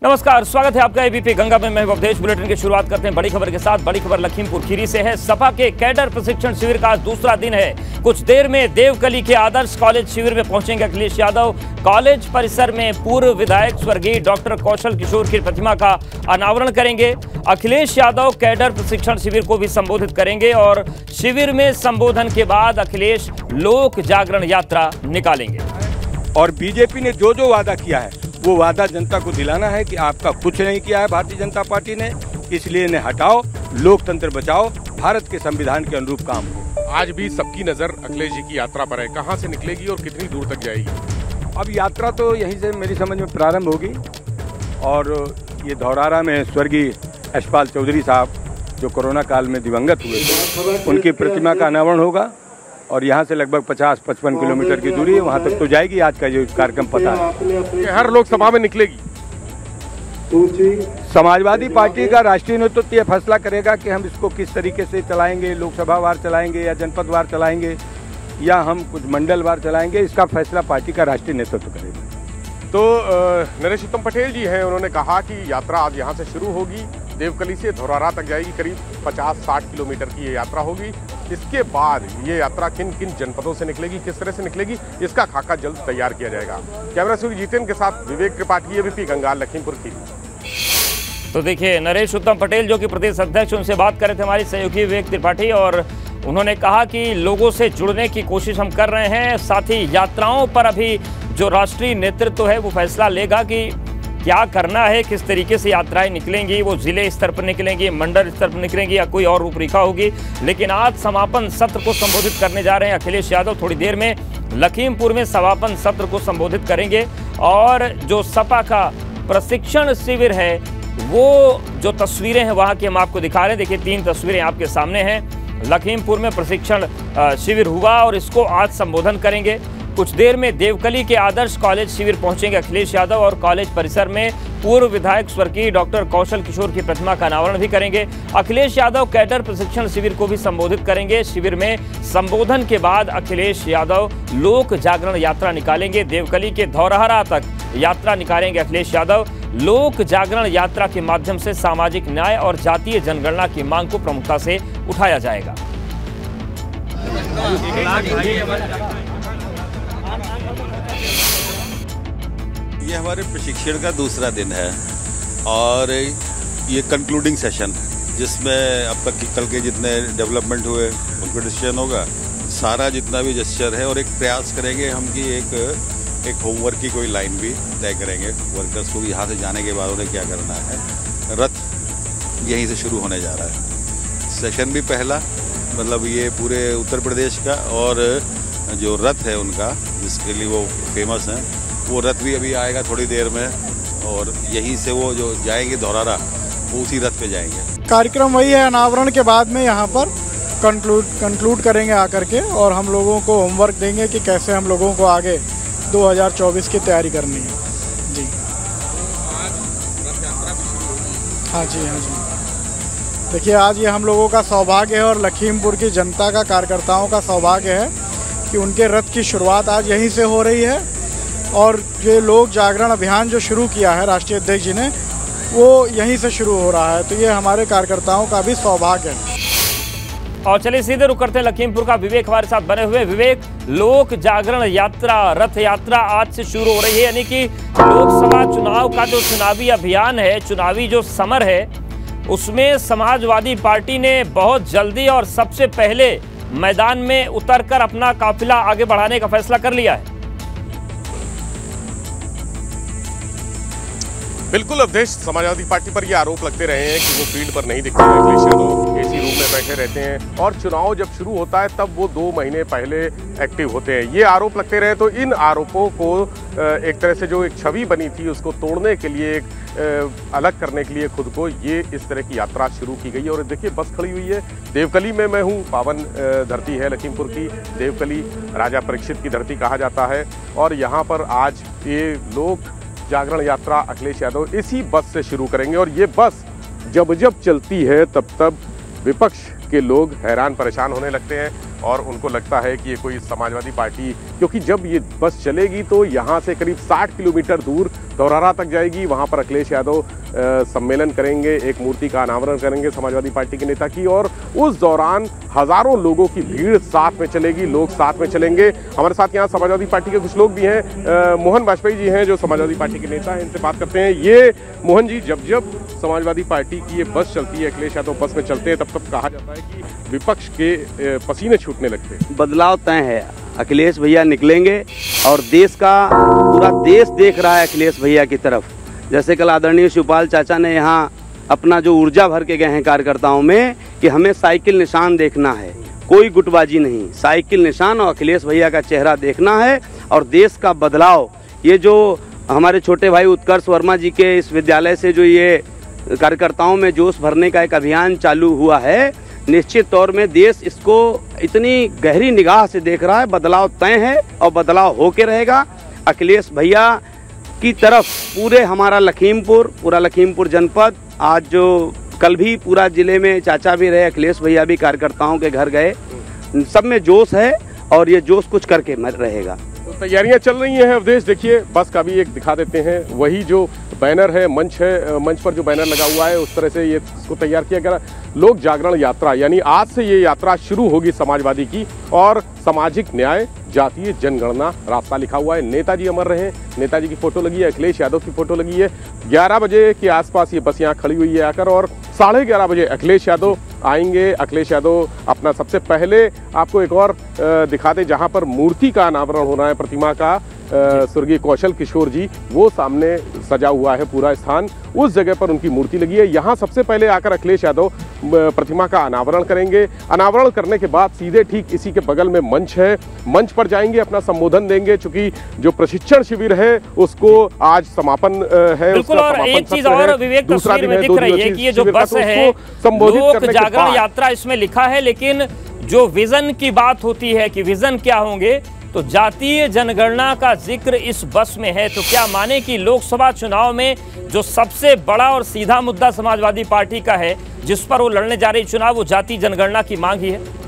नमस्कार, स्वागत है आपका एबीपी गंगा में। मैं अवधेश। बुलेटिन की शुरुआत करते हैं बड़ी खबर के साथ। बड़ी खबर लखीमपुर खीरी से है। सपा के कैडर प्रशिक्षण शिविर का आज दूसरा दिन है। कुछ देर में देवकली के आदर्श कॉलेज शिविर में पहुंचेंगे अखिलेश यादव। कॉलेज परिसर में पूर्व विधायक स्वर्गीय डॉक्टर कौशल किशोर की प्रतिमा का अनावरण करेंगे। अखिलेश यादव कैडर प्रशिक्षण शिविर को भी संबोधित करेंगे और शिविर में संबोधन के बाद अखिलेश लोक जागरण यात्रा निकालेंगे। और बीजेपी ने जो जो वादा किया है वो वादा जनता को दिलाना है कि आपका कुछ नहीं किया है भारतीय जनता पार्टी ने, इसलिए इन्हें हटाओ, लोकतंत्र बचाओ, भारत के संविधान के अनुरूप काम हो। आज भी सबकी नजर अखिलेश जी की यात्रा पर है। कहां से निकलेगी और कितनी दूर तक जाएगी? अब यात्रा तो यहीं से मेरी समझ में प्रारंभ होगी और ये धौरारा में स्वर्गीय यशपाल चौधरी साहब जो कोरोना काल में दिवंगत हुए थे, उनकी प्रतिमा का अनावरण होगा और यहाँ से लगभग 50-55 किलोमीटर की दूरी है, वहाँ तक तो जाएगी। आज का जो कार्यक्रम पता है हर लोकसभा में निकलेगी। समाजवादी पार्टी का राष्ट्रीय नेतृत्व यह फैसला करेगा कि हम इसको किस तरीके से चलाएंगे, लोकसभा वार चलाएंगे या जनपद वार चलाएंगे या हम कुछ मंडल वार चलाएंगे। इसका फैसला पार्टी का राष्ट्रीय नेतृत्व करेगा। तो नरेश उत्तम पटेल जी हैं, उन्होंने कहा कि यात्रा आज यहाँ से शुरू होगी, देवकली से धौरारा तक जाएगी। करीब 50-60 किलोमीटर की ये यात्रा होगी। इसके बाद ये यात्रा किन किन जनपदों से निकलेगी, किस तरह से निकलेगी, इसका खाका जल्द तैयार किया जाएगा। कैमरा सूर्य जीतेन के साथ विवेक त्रिपाठी, एबीपी गंगा, लखीमपुर खीरी। तो देखिए, नरेश उत्तम पटेल जो कि प्रदेश अध्यक्ष, उनसे बात कर रहे थे हमारे सहयोगी विवेक त्रिपाठी, और उन्होंने कहा कि लोगों से जुड़ने की कोशिश हम कर रहे हैं। साथ ही यात्राओं पर अभी जो राष्ट्रीय नेतृत्व है वो फैसला लेगा कि क्या करना है, किस तरीके से यात्राएं निकलेंगी, वो जिले स्तर पर निकलेंगी, मंडल स्तर पर निकलेंगी या कोई और रूपरेखा होगी। लेकिन आज समापन सत्र को संबोधित करने जा रहे हैं अखिलेश यादव। थोड़ी देर में लखीमपुर में समापन सत्र को संबोधित करेंगे और जो सपा का प्रशिक्षण शिविर है वो जो तस्वीरें हैं वहाँ की हम आपको दिखा रहे हैं। देखिए, 3 तस्वीरें आपके सामने हैं। लखीमपुर में प्रशिक्षण शिविर हुआ और इसको आज संबोधन करेंगे। कुछ देर में देवकली के आदर्श कॉलेज शिविर पहुंचेंगे अखिलेश यादव और कॉलेज परिसर में पूर्व विधायक स्वर्गीय डॉक्टर कौशल किशोर की प्रतिमा का अनावरण भी करेंगे। अखिलेश यादव कैडर प्रशिक्षण शिविर को भी संबोधित करेंगे। शिविर में संबोधन के बाद अखिलेश यादव लोक जागरण यात्रा निकालेंगे। देवकली के धौरारा तक यात्रा निकालेंगे अखिलेश यादव। लोक जागरण यात्रा के माध्यम से सामाजिक न्याय और जातीय जनगणना की मांग को प्रमुखता से उठाया जाएगा। ये हमारे प्रशिक्षण का दूसरा दिन है और ये कंक्लूडिंग सेशन जिसमें अब तक कल के जितने डेवलपमेंट हुए उनको डिसीजन होगा। सारा जितना भी जेस्चर है और एक प्रयास करेंगे हम कि एक होमवर्क की कोई लाइन भी तय करेंगे वर्कर्स को, यहाँ से जाने के बाद उन्हें क्या करना है। रथ यहीं से शुरू होने जा रहा है। सेशन भी पहला, मतलब ये पूरे उत्तर प्रदेश का, और जो रथ है उनका जिसके लिए वो फेमस हैं, वो रथ भी अभी आएगा थोड़ी देर में और यहीं से वो जो जाएंगे धौरारा, वो उसी रथ पे जाएंगे। कार्यक्रम वही है, अनावरण के बाद में यहाँ पर कंक्लूड करेंगे आकर के और हम लोगों को होमवर्क देंगे कि कैसे हम लोगों को आगे 2024 की तैयारी करनी है। जी हाँ जी, हाँ जी। देखिए, आज ये हम लोगों का सौभाग्य है और लखीमपुर की जनता का, कार्यकर्ताओं का सौभाग्य है कि उनके रथ की शुरुआत आज यहीं से हो रही है और ये लोक जागरण अभियान जो शुरू किया है राष्ट्रीय अध्यक्ष जी ने, वो यहीं से शुरू हो रहा है। तो ये हमारे कार्यकर्ताओं का भी सौभाग्य है। और चलिए सीधे रुक करते हैं लखीमपुर का। विवेक हमारे साथ बने हुए। विवेक, लोक जागरण यात्रा, रथ यात्रा आज से शुरू हो रही है, यानी कि लोकसभा चुनाव का जो चुनावी अभियान है, चुनावी जो समर है, उसमें समाजवादी पार्टी ने बहुत जल्दी और सबसे पहले मैदान में उतरकर अपना काफिला आगे बढ़ाने का फैसला कर लिया है। बिल्कुल अवधेश, समाजवादी पार्टी पर ये आरोप लगते रहे हैं कि वो फील्ड पर नहीं दिखते हैं। अखिलेश यादव एसी रूम में बैठे रहते हैं और चुनाव जब शुरू होता है तब वो 2 महीने पहले एक्टिव होते हैं। ये आरोप लगते रहे, तो इन आरोपों को एक तरह से जो एक छवि बनी थी उसको तोड़ने के लिए, अलग करने के लिए खुद को, ये इस तरह की यात्रा शुरू की गई। और देखिए, बस खड़ी हुई है देवकली में। मैं हूँ, पावन धरती है लखीमपुर की। देवकली राजा परीक्षित की धरती कहा जाता है और यहाँ पर आज ये लोक जागरण यात्रा अखिलेश यादव इसी बस से शुरू करेंगे। और ये बस जब जब चलती है तब तब विपक्ष के लोग हैरान परेशान होने लगते हैं और उनको लगता है कि ये कोई समाजवादी पार्टी, क्योंकि जब ये बस चलेगी तो यहाँ से करीब 60 किलोमीटर दूर धौरहरा तक जाएगी। वहां पर अखिलेश यादव सम्मेलन करेंगे, एक मूर्ति का अनावरण करेंगे समाजवादी पार्टी के नेता की, और उस दौरान हजारों लोगों की भीड़ साथ में चलेगी, लोग साथ में चलेंगे। हमारे साथ यहाँ समाजवादी पार्टी के कुछ लोग भी हैं। मोहन वाजपेयी जी हैं जो समाजवादी पार्टी के नेता हैं, इनसे बात करते हैं। ये मोहन जी, जब जब समाजवादी पार्टी की ये बस चलती है, अखिलेश यादव बस में चलते हैं, तब तब कहा जाता है कि विपक्ष के पसीने छूटने लगते हैं। बदलाव तय है, अखिलेश भैया निकलेंगे और देश का पूरा देश देख रहा है अखिलेश भैया की तरफ। जैसे कल आदरणीय शिवपाल चाचा ने यहाँ अपना जो ऊर्जा भर के गए हैं कार्यकर्ताओं में कि हमें साइकिल निशान देखना है, कोई गुटबाजी नहीं, साइकिल निशान और अखिलेश भैया का चेहरा देखना है और देश का बदलाव। ये जो हमारे छोटे भाई उत्कर्ष वर्मा जी के इस विद्यालय से जो ये कार्यकर्ताओं में जोश भरने का एक अभियान चालू हुआ है, निश्चित तौर में देश इसको इतनी गहरी निगाह से देख रहा है। बदलाव तय है और बदलाव होके रहेगा। अखिलेश भैया की तरफ पूरे हमारा पूरा लखीमपुर जनपद, आज जो कल भी पूरा जिले में चाचा भी रहे, अखिलेश भैया भी कार्यकर्ताओं के घर गए, सब में जोश है और ये जोश कुछ करके रहेगा। तो तैयारियां चल रही हैं अवधेश। देखिए बस का भी एक दिखा देते हैं, वही जो बैनर है, मंच पर जो बैनर लगा हुआ है, उस तरह से ये इसको तैयार किया गया। लोक जागरण यात्रा, यानी आज से ये यात्रा शुरू होगी समाजवादी की, और सामाजिक न्याय, जातीय जनगणना रास्ता लिखा हुआ है। नेताजी अमर रहे, नेताजी की फोटो लगी है, अखिलेश यादव की फोटो लगी है। 11 बजे के आसपास ये बस यहाँ खड़ी हुई है आकर, और 11:30 बजे अखिलेश यादव आएंगे। अखिलेश यादव अपना सबसे पहले आपको एक और दिखा दें, जहाँ पर मूर्ति का अनावरण होना है, प्रतिमा का, स्वर्गीय कौशल किशोर जी, वो सामने सजा हुआ है पूरा स्थान, उस जगह पर उनकी मूर्ति लगी है। यहाँ सबसे पहले आकर अखिलेश यादव प्रतिमा का अनावरण करेंगे। अनावरण करने के बाद सीधे ठीक इसी के बगल में मंच है, मंच पर जाएंगे, अपना संबोधन देंगे। चूंकि जो प्रशिक्षण शिविर है उसको आज समापन है। बिल्कुल, और एक चीज और विवेक तस्वीर में दिख रही है कि ये जो बस है, लोक जागरण यात्रा इसमें लिखा है, लेकिन जो विजन की बात होती है कि विजन क्या होंगे, तो जातीय जनगणना का जिक्र इस बस में है। तो क्या माने कि लोकसभा चुनाव में जो सबसे बड़ा और सीधा मुद्दा समाजवादी पार्टी का है, जिस पर वो लड़ने जा रही चुनाव, वो जातीय जनगणना की मांग ही है?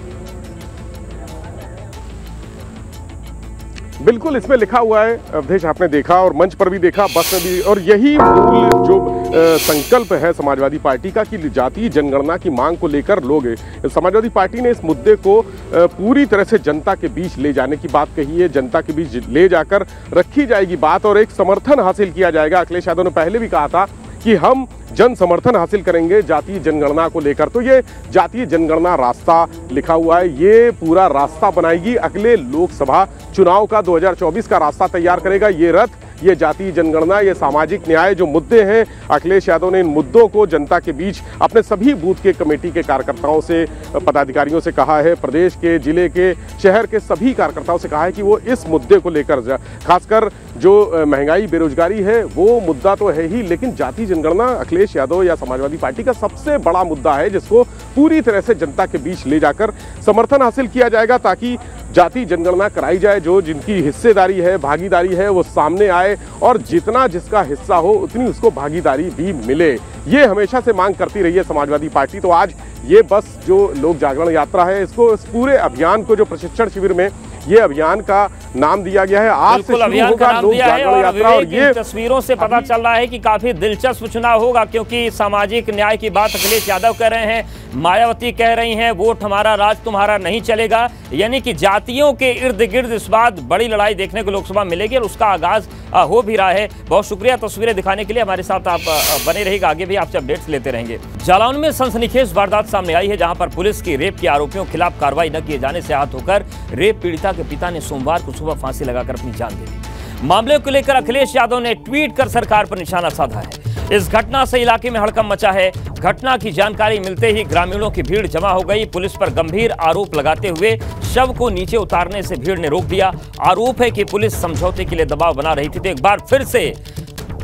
बिल्कुल, इसमें लिखा हुआ है अवधेश, आपने देखा और मंच पर भी देखा, बस में भी, और यही मूल जो संकल्प है समाजवादी पार्टी का कि जातीय जनगणना की मांग को लेकर लोग, समाजवादी पार्टी ने इस मुद्दे को पूरी तरह से जनता के बीच ले जाने की बात कही है। जनता के बीच ले जाकर रखी जाएगी बात और एक समर्थन हासिल किया जाएगा। अखिलेश यादव ने पहले भी कहा था कि हम जन समर्थन हासिल करेंगे जातीय जनगणना को लेकर। तो ये जातीय जनगणना रास्ता लिखा हुआ है, ये पूरा रास्ता बनाएगी अगले लोकसभा चुनाव का, 2024 का रास्ता तैयार करेगा ये रथ। ये जातीय जनगणना, ये सामाजिक न्याय जो मुद्दे हैं, अखिलेश यादव ने इन मुद्दों को जनता के बीच अपने सभी बूथ के कमेटी के कार्यकर्ताओं से, पदाधिकारियों से कहा है, प्रदेश के, जिले के, शहर के सभी कार्यकर्ताओं से कहा है कि वो इस मुद्दे को लेकर, खासकर जो महंगाई, बेरोजगारी है, वो मुद्दा तो है ही, लेकिन जातीय जनगणना अखिलेश यादव या समाजवादी पार्टी का सबसे बड़ा मुद्दा है, जिसको पूरी तरह से जनता के बीच ले जाकर समर्थन हासिल किया जाएगा, ताकि जातीय जनगणना कराई जाए। जो जिनकी हिस्सेदारी है, भागीदारी है, वो सामने आए और जितना जिसका हिस्सा हो उतनी उसको भागीदारी भी मिले। ये हमेशा से मांग करती रही है समाजवादी पार्टी। तो आज ये बस जो लोक जागरण यात्रा है, इसको, इस पूरे अभियान को, जो प्रशिक्षण शिविर में ये अभियान का नाम दिया गया है, आज से शुरू होगा लोक जागरण यात्रा। और ये तस्वीरों से पता चल रहा है कि काफी दिलचस्प चुनाव होगा, क्योंकि सामाजिक न्याय की बात अखिलेश यादव कह रहे हैं, मायावती कह रही हैं वोट हमारा राज तुम्हारा नहीं चलेगा, यानी कि जातियों के इर्द गिर्द इस बात बड़ी लड़ाई देखने को लोकसभा मिलेगी और उसका आगाज हो भी रहा है। बहुत शुक्रिया तस्वीरें दिखाने के लिए, हमारे साथ आप बने रहिएगा, आगे भी आपसे अपडेट्स लेते रहेंगे। जालौन में सनसनीखेज वारदात सामने आई है, जहां पर पुलिस की रेप के आरोपियों के खिलाफ कार्रवाई न किए जाने से आहत होकर रेप पीड़िता के पिता ने सोमवार को सुबह फांसी लगाकर अपनी जान दे दी। मामले को लेकर अखिलेश यादव ने ट्वीट कर सरकार पर निशाना साधा है। इस घटना से इलाके में हड़कंप मचा है। घटना की जानकारी मिलते ही ग्रामीणों की भीड़ जमा हो गई। पुलिस पर गंभीर आरोप लगाते हुए शव को नीचे उतारने से भीड़ ने रोक दिया। आरोप है कि पुलिस समझौते के लिए दबाव बना रही थी। तो एक बार फिर से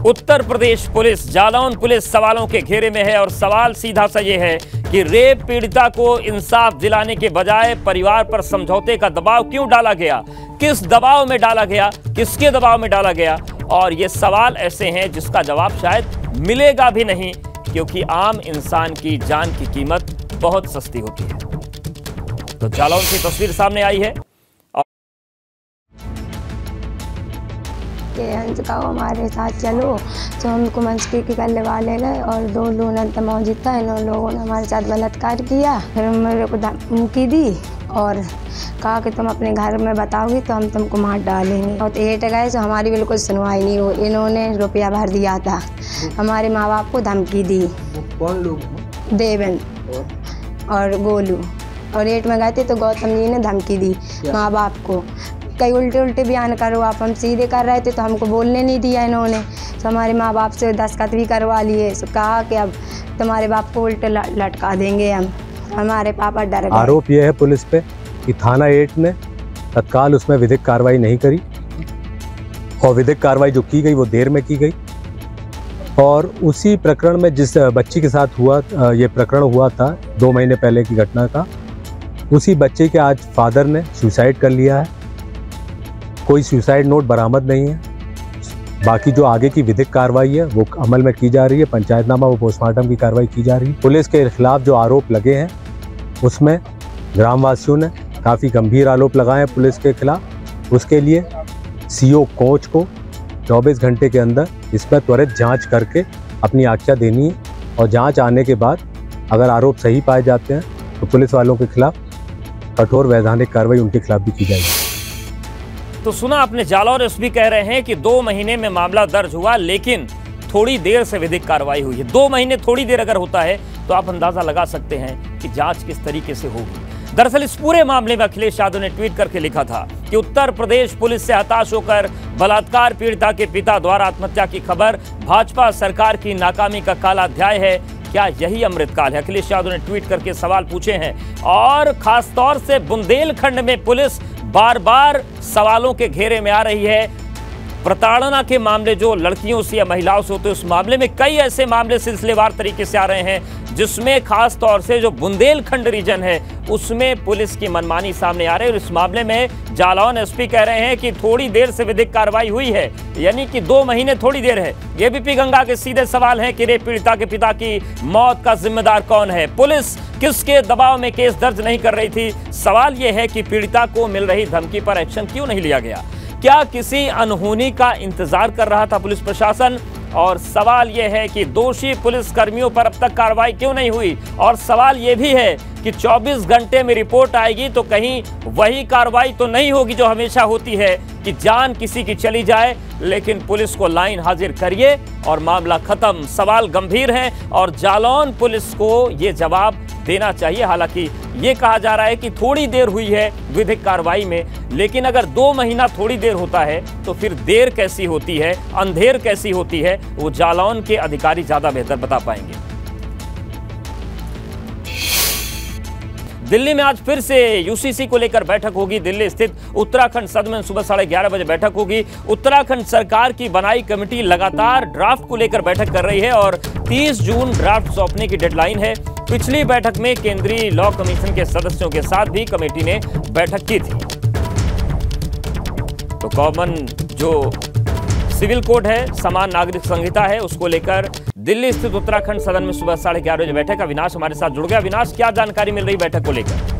उत्तर प्रदेश पुलिस, जालौन पुलिस सवालों के घेरे में है और सवाल सीधा सा ये है कि रेप पीड़िता को इंसाफ दिलाने के बजाय परिवार पर समझौते का दबाव क्यों डाला गया, किस दबाव में डाला गया, किसके दबाव में डाला गया। और ये सवाल ऐसे हैं जिसका जवाब शायद मिलेगा भी नहीं, क्योंकि आम इंसान की जान की कीमत बहुत सस्ती होती है। तो जालौन की तस्वीर सामने आई है। के अंश का हमारे साथ चलो, तो हमको मंचकी की गले वाले गए और 2 लूनत मौजूद था। इन लोगों ने हमारे साथ बलात्कार किया, फिर मेरे को धमकी दी और कहा कि तुम अपने घर में बताओगी तो हम तुमको मार डालेंगे। और 8 गए तो हमारी बिल्कुल सुनवाई नहीं हुई। इन्होंने रुपया भर दिया था, हमारे माँ बाप को धमकी दी। कौन लोग? देवेंद्र और गोलू। और 8 में गए थे तो गौतम जी ने धमकी दी माँ बाप को, कई उल्टे बयान करो आप। हम सीधे कर रहे थे तो हमको बोलने नहीं दिया इन्होंने, तो हमारे माँ बाप से दस्तखत भी करवा लिए। तो कहा कि अब तुम्हारे बाप को उल्टे लटका देंगे हम। हमारे पापा डर गए। आरोप यह है पुलिस पे कि थाना 8 ने तत्काल उसमें विधिक कार्रवाई नहीं करी, और विधिक कार्रवाई जो की गई वो देर में की गई। और उसी प्रकरण में जिस बच्ची के साथ हुआ ये प्रकरण हुआ था 2 महीने पहले की घटना का, उसी बच्चे के आज फादर ने सुसाइड कर लिया है। कोई सुसाइड नोट बरामद नहीं है। बाकी जो आगे की विधिक कार्रवाई है वो अमल में की जा रही है। पंचायतनामा व पोस्टमार्टम की कार्रवाई की जा रही है। पुलिस के खिलाफ जो आरोप लगे हैं उसमें ग्रामवासियों ने काफ़ी गंभीर आरोप लगाए हैं पुलिस के खिलाफ। उसके लिए सीओ कोच को 24 घंटे के अंदर इसमें त्वरित जांच करके अपनी आख्या देनी है, और जांच आने के बाद अगर आरोप सही पाए जाते हैं तो पुलिस वालों के खिलाफ कठोर वैधानिक कार्रवाई उनके खिलाफ भी की जाएगी। तो सुना आपने, जालौर एसपी कह रहे हैं कि 2 महीने में मामला दर्ज हुआ, लेकिन थोड़ी देर से विधिक कार्रवाई हुई है। 2 महीने थोड़ी देर अगर होता है तो आप अंदाजा लगा सकते हैं कि जांच किस तरीके से होगी। दरअसल इस पूरे मामले में अखिलेश यादव ने ट्वीट करके लिखा था कि उत्तर प्रदेश पुलिस से हताश होकर बलात्कार पीड़िता के पिता द्वारा आत्महत्या की खबर भाजपा सरकार की नाकामी का काला अध्याय है। क्या यही अमृतकाल है? अखिलेश यादव ने ट्वीट करके सवाल पूछे हैं, और खासतौर से बुंदेलखंड में पुलिस बार बार सवालों के घेरे में आ रही है। प्रताड़ना के मामले जो लड़कियों से या महिलाओं से होते हैं, उस मामले में कई ऐसे मामले सिलसिलेवार तरीके से आ रहे हैं, जिसमें खास तौर से जो बुंदेलखंड रीजन है उसमें पुलिस की मनमानी सामने आ रही है। और इस मामले में जालौन एसपी कह रहे हैं कि थोड़ी देर से विधिक कार्रवाई हुई है, यानी कि 2 महीने थोड़ी देर है। एबीपी गंगा के सीधे सवाल हैं कि रेप पीड़िता के पिता की मौत का जिम्मेदार कौन है? पुलिस किसके दबाव में केस दर्ज नहीं कर रही थी? सवाल यह है कि पीड़िता को मिल रही धमकी पर एक्शन क्यों नहीं लिया गया? क्या किसी अनहोनी का इंतजार कर रहा था पुलिस प्रशासन? और सवाल यह है कि दोषी पुलिस कर्मियों पर अब तक कार्रवाई क्यों नहीं हुई? और सवाल यह भी है कि 24 घंटे में रिपोर्ट आएगी तो कहीं वही कार्रवाई तो नहीं होगी जो हमेशा होती है कि जान किसी की चली जाए लेकिन पुलिस को लाइन हाजिर करिए और मामला खत्म। सवाल गंभीर है और जालौन पुलिस को ये जवाब देना चाहिए। हालांकि ये कहा जा रहा है कि थोड़ी देर हुई है विधिक कार्रवाई में, लेकिन अगर 2 महीना थोड़ी देर होता है तो फिर देर कैसी होती है, अंधेर कैसी होती है, वो जालौन के अधिकारी ज्यादा बेहतर बता पाएंगे। दिल्ली में आज फिर से यूसीसी को लेकर बैठक होगी। दिल्ली स्थित उत्तराखंड सदन में सुबह 11:30 बजे बैठक होगी। उत्तराखंड सरकार की बनाई कमेटी लगातार ड्राफ्ट को लेकर बैठक कर रही है और 30 जून ड्राफ्ट सौंपने की डेडलाइन है। पिछली बैठक में केंद्रीय लॉ कमीशन के सदस्यों के साथ भी कमेटी ने बैठक की थी। तो कॉमन जो सिविल कोड है, समान नागरिक संहिता है, उसको लेकर दिल्ली स्थित उत्तराखंड सदन में सुबह 11:30 बजे बैठक। अविनाश हमारे साथ जुड़ गया। अविनाश, क्या जानकारी मिल रही बैठक को लेकर?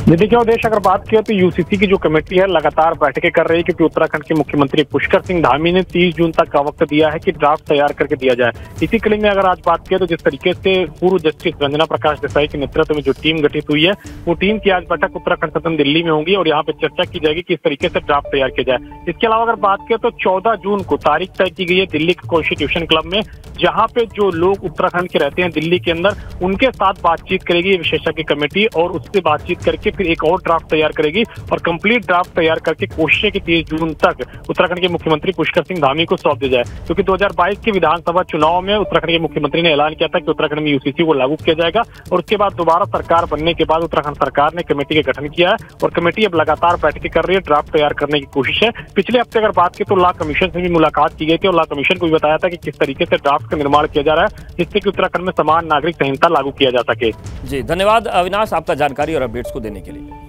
देखिए उद्देश्य अगर बात किया तो यूसीसी की जो कमेटी है लगातार बैठकें कर रही है, क्योंकि उत्तराखंड के मुख्यमंत्री पुष्कर सिंह धामी ने 30 जून तक का वक्त दिया है कि ड्राफ्ट तैयार करके दिया जाए। इसी कड़ी में अगर आज बात किया तो जिस तरीके से पूर्व जस्टिस रंजना प्रकाश देसाई के नेतृत्व में जो टीम गठित हुई है, वो टीम की आज बैठक उत्तराखंड सदन दिल्ली में होगी और यहाँ पे चर्चा की जाएगी कि इस तरीके से ड्राफ्ट तैयार किया जाए। इसके अलावा अगर बात किया तो 14 जून को तारीख तय की गई है दिल्ली के कॉन्स्टिट्यूशन क्लब में, जहाँ पे जो लोग उत्तराखंड के रहते हैं दिल्ली के अंदर, उनके साथ बातचीत करेगी ये विशेषज्ञ कमेटी और उससे बातचीत करके फिर एक और ड्राफ्ट तैयार करेगी और कंप्लीट ड्राफ्ट तैयार करके कोशिश है कि 30 जून तक उत्तराखंड के मुख्यमंत्री पुष्कर सिंह धामी को सौंप दिया जाए। क्योंकि 2022 के विधानसभा चुनाव में उत्तराखंड के मुख्यमंत्री ने ऐलान किया था कि उत्तराखंड में यूसीसी को लागू किया जाएगा और उसके बाद दोबारा सरकार बनने के बाद उत्तराखंड सरकार ने कमेटी का गठन किया है और कमेटी अब लगातार बैठकें कर रही है, ड्राफ्ट तैयार करने की कोशिश है। पिछले हफ्ते अगर बात की तो लॉ कमीशन से भी मुलाकात की गई थी और लॉ कमीशन को भी बताया था कि किस तरीके से ड्राफ्ट का निर्माण किया जा रहा है जिससे कि उत्तराखंड में समान नागरिक संहिता लागू किया जा सके। जी धन्यवाद अविनाश, आपका जानकारी और अपडेट्स को देने के लिए।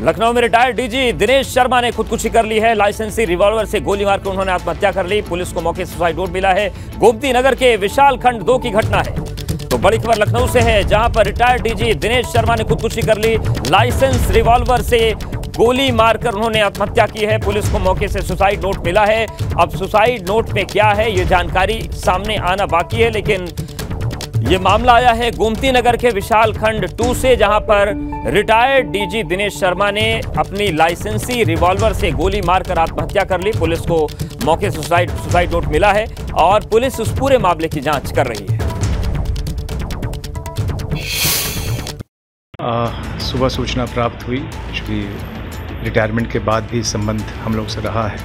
लखनऊ में रिटायर्ड डीजी दिनेश शर्मा ने खुदकुशी कर ली है। लाइसेंसी रिवॉल्वर से गोली मारकर उन्होंने आत्महत्या कर ली। पुलिस को मौके से सुसाइड नोट मिला है। गोमती नगर के विशाल खंड 2 की घटना है। तो बड़ी खबर लखनऊ से है, जहां पर रिटायर्ड डीजी दिनेश शर्मा ने खुदकुशी कर ली। लाइसेंस रिवॉल्वर से गोली मारकर उन्होंने आत्महत्या की है। पुलिस को मौके से सुसाइड नोट मिला है। अब सुसाइड नोट में क्या है ये जानकारी सामने आना बाकी है, लेकिन ये मामला आया है गोमती नगर के विशाल खंड 2 से, जहां पर रिटायर्ड डीजी दिनेश शर्मा ने अपनी लाइसेंसी रिवॉल्वर से गोली मारकर आत्महत्या कर ली। पुलिस को मौके से सुसाइड नोट मिला है और पुलिस उस पूरे मामले की जांच कर रही है। सुबह सूचना प्राप्त हुई कि रिटायरमेंट के बाद भी संबंध हम लोग से रहा है।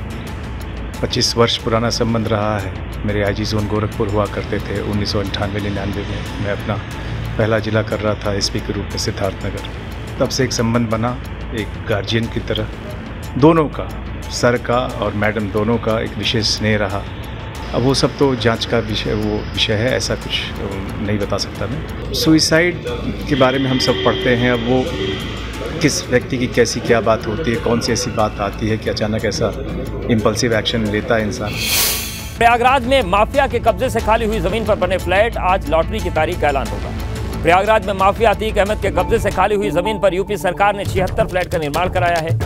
25 वर्ष पुराना संबंध रहा है। मेरे आईजी जोन गोरखपुर हुआ करते थे 1998-99 में। मैं अपना पहला जिला कर रहा था एसपी के रूप में सिद्धार्थनगर। तब से एक संबंध बना, एक गार्जियन की तरह। दोनों का, सर का और मैडम दोनों का एक विशेष स्नेह रहा। अब वो सब तो जांच का विषय है, ऐसा कुछ नहीं बता सकता मैं। सुइसाइड के बारे में हम सब पढ़ते हैं। अब वो किस व्यक्ति की कैसी क्या बात होती है, कौन सी ऐसी बात आती है कि अचानक ऐसा इम्पल्सिव एक्शन लेता है इंसान। प्रयागराज में माफिया के कब्जे से खाली हुई जमीन पर बने फ्लैट, आज लॉटरी की तारीख का ऐलान होगा। प्रयागराज में माफिया अतीक अहमद के कब्जे से खाली हुई जमीन पर यूपी सरकार ने 76 फ्लैट का निर्माण कराया है।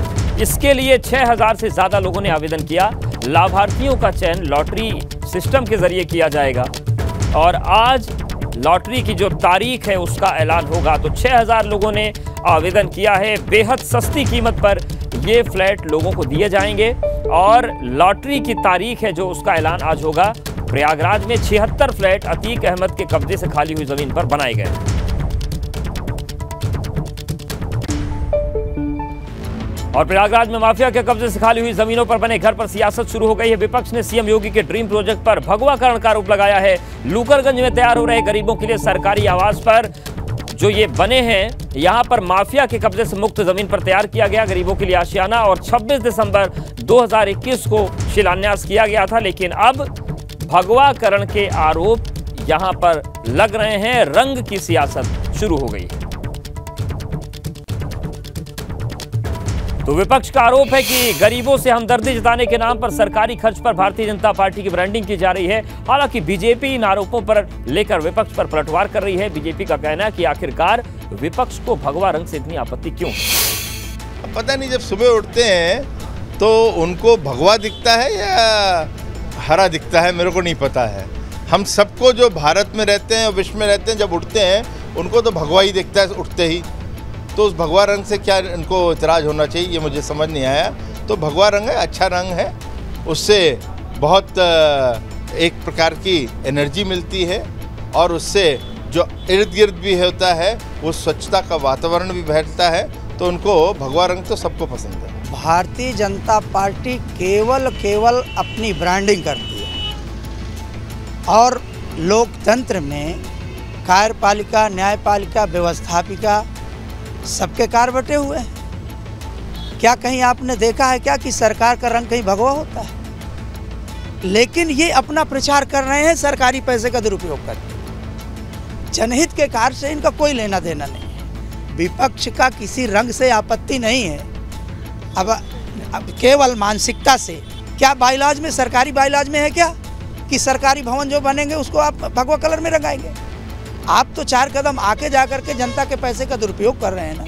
इसके लिए 6000 से ज्यादा लोगों ने आवेदन किया। लाभार्थियों का चयन लॉटरी सिस्टम के जरिए किया जाएगा और आज लॉटरी की जो तारीख है उसका ऐलान होगा। तो 6000 लोगों ने आवेदन किया है। बेहद सस्ती कीमत पर ये फ्लैट लोगों को दिए जाएंगे और लॉटरी की तारीख है जो उसका ऐलान आज होगा। प्रयागराज में 76 फ्लैट अतीक अहमद के कब्जे से खाली हुई जमीन पर बनाए गए। और प्रयागराज में माफिया के कब्जे से खाली हुई जमीनों पर बने घर पर सियासत शुरू हो गई है। विपक्ष ने सीएम योगी के ड्रीम प्रोजेक्ट पर भगवाकरण का आरोप लगाया है। लूकरगंज में तैयार हो रहे गरीबों के लिए सरकारी आवास पर जो ये बने हैं, यहां पर माफिया के कब्जे से मुक्त जमीन पर तैयार किया गया गरीबों के लिए आशियाना और 26 दिसंबर 2021 को शिलान्यास किया गया था। लेकिन अब भगवाकरण के आरोप यहां पर लग रहे हैं। रंग की सियासत शुरू हो गई है। तो विपक्ष का आरोप है कि गरीबों से हमदर्दी जताने के नाम पर सरकारी खर्च पर भारतीय जनता पार्टी की ब्रांडिंग की जा रही है। हालांकि बीजेपी इन आरोपों पर लेकर विपक्ष पर पलटवार कर रही है। बीजेपी का कहना है कि आखिरकार विपक्ष को भगवा रंग से इतनी आपत्ति क्यों? पता नहीं, जब सुबह उठते हैं तो उनको भगवा दिखता है या हरा दिखता है, मेरे को नहीं पता है। हम सबको जो भारत में रहते हैं और विश्व में रहते हैं, जब उठते हैं उनको तो भगवा ही दिखता है उठते ही। तो उस भगवा रंग से क्या इनको इतराज होना चाहिए, ये मुझे समझ नहीं आया। तो भगवा रंग है, अच्छा रंग है, उससे बहुत एक प्रकार की एनर्जी मिलती है और उससे जो इर्द गिर्द भी होता है वो स्वच्छता का वातावरण भी बैठता है। तो उनको भगवा रंग तो सबको पसंद है। भारतीय जनता पार्टी केवल अपनी ब्रांडिंग करती है और लोकतंत्र में कार्यपालिका, न्यायपालिका, व्यवस्थापिका सबके कार बटे हुए हैं। क्या कहीं आपने देखा है क्या कि सरकार का रंग कहीं भगवा होता है? लेकिन ये अपना प्रचार कर रहे हैं सरकारी पैसे का दुरुपयोग करके। जनहित के कार्य से इनका कोई लेना देना नहीं है। विपक्ष का किसी रंग से आपत्ति नहीं है। अब केवल मानसिकता से, क्या बाइलाज में, सरकारी बाइलाज में है क्या कि सरकारी भवन जो बनेंगे उसको आप भगवा कलर में रंगाएंगे? आप तो 4 कदम आके जाकर के जनता के पैसे का दुरुपयोग कर रहे हैं ना।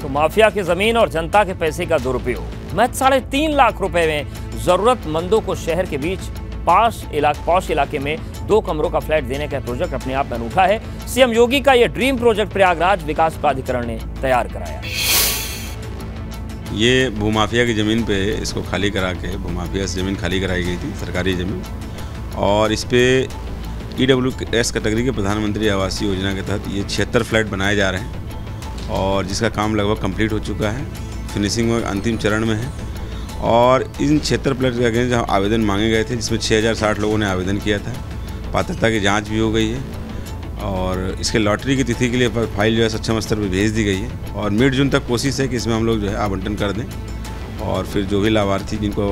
तो माफिया की जमीन और जनता के पैसे का दुरुपयोग। महज 3.5 लाख रुपए में जरूरतमंदों को शहर के बीच पॉश इलाके में 2 कमरों का फ्लैट देने का प्रोजेक्ट अपने आप में अनूठा है। सीएम योगी का यह ड्रीम प्रोजेक्ट प्रयागराज विकास प्राधिकरण ने तैयार कराया। ये भूमाफिया की ज़मीन पे इसको खाली करा के, भूमाफिया से ज़मीन खाली कराई गई थी, सरकारी ज़मीन, और इस पे EWS कैटेगरी के प्रधानमंत्री आवासीय योजना के तहत ये 76 फ्लैट बनाए जा रहे हैं और जिसका काम लगभग कंप्लीट हो चुका है, फिनिशिंग में अंतिम चरण में है। और इन 76 फ्लैट के अगेंस्ट जहाँ आवेदन मांगे गए थे, जिसमें 6060 लोगों ने आवेदन किया था, पात्रता की जाँच भी हो गई है और इसके लॉटरी की तिथि के लिए फाइल जो है सक्षम स्तर पर भेज दी गई है और मिड जून तक कोशिश है कि इसमें हम लोग जो है आवंटन कर दें और फिर जो भी लाभार्थी जिनको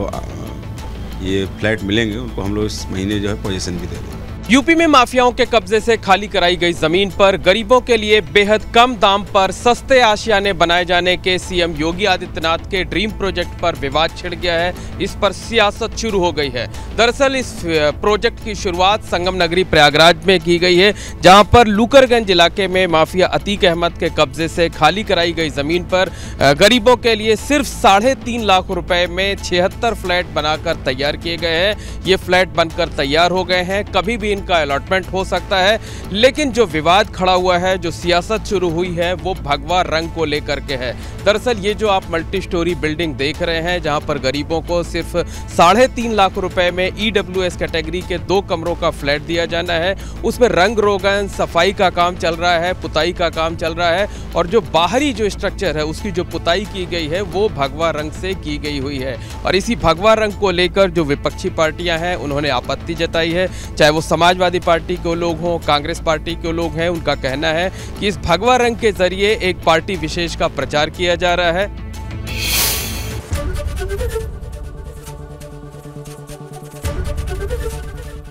ये फ्लैट मिलेंगे उनको हम लोग इस महीने जो है पोजीशन भी दे दें। यूपी में माफियाओं के कब्जे से खाली कराई गई जमीन पर गरीबों के लिए बेहद कम दाम पर सस्ते आशियाने बनाए जाने के सीएम योगी आदित्यनाथ के ड्रीम प्रोजेक्ट पर विवाद छिड़ गया है। इस पर सियासत शुरू हो गई है। दरअसल इस प्रोजेक्ट की शुरुआत संगम नगरी प्रयागराज में की गई है, जहां पर लूकरगंज इलाके में माफिया अतीक अहमद के कब्जे से खाली कराई गई जमीन पर गरीबों के लिए सिर्फ 3.5 लाख रुपए में 76 फ्लैट बनाकर तैयार किए गए हैं। ये फ्लैट बनकर तैयार हो गए हैं, कभी भी का अलॉटमेंट हो सकता है। लेकिन जो विवाद खड़ा हुआ है, जो सियासत शुरू हुई है, वो भगवा रंग को लेकर के है। दरअसल ये जो आप मल्टी स्टोरी बिल्डिंग देख रहे हैं, जहां पर गरीबों को सिर्फ 3.5 लाख रुपए में EWS कैटेगरी के 2 कमरों का फ्लैट दिया जाना है, उसमें रंग रोगन सफाई का काम चल रहा है, पुताई का काम चल रहा है, और जो बाहरी जो स्ट्रक्चर है उसकी जो पुताई की गई है वो भगवा रंग से की गई हुई है। और इसी भगवा रंग को लेकर जो विपक्षी पार्टियां हैं उन्होंने आपत्ति जताई है। चाहे वो समाजवादी पार्टी के लोग हों, कांग्रेस पार्टी के लोग हैं, उनका कहना है कि इस भगवा रंग के जरिए एक पार्टी विशेष का प्रचार किया जा रहा है।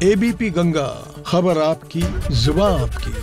ABP गंगा, खबर आपकी, जुबान आपकी।